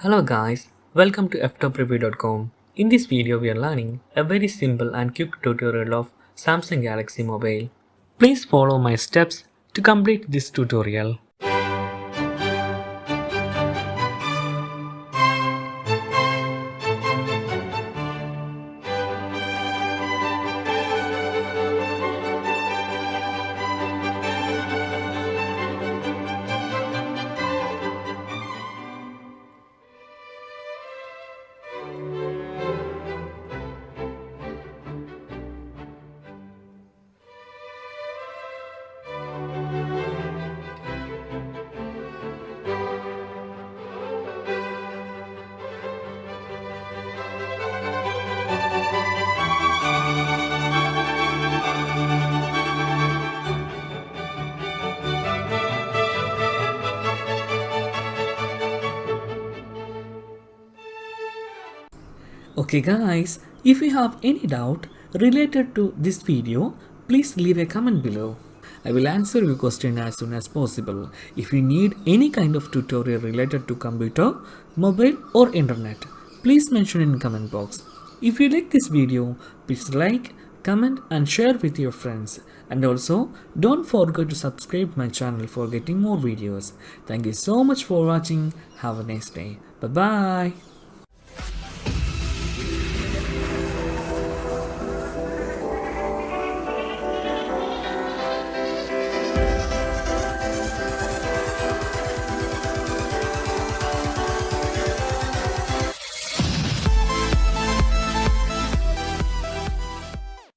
Hello guys, welcome to Ftopreview.com. In this video we are learning a very simple and quick tutorial of Samsung Galaxy Mobile. Please follow my steps to complete this tutorial. Okay guys, if you have any doubt related to this video, please leave a comment below. I will answer your question as soon as possible. If you need any kind of tutorial related to computer, mobile or internet, please mention in comment box. If you like this video, please like, comment and share with your friends. And also, don't forget to subscribe my channel for getting more videos. Thank you so much for watching. Have a nice day. Bye bye.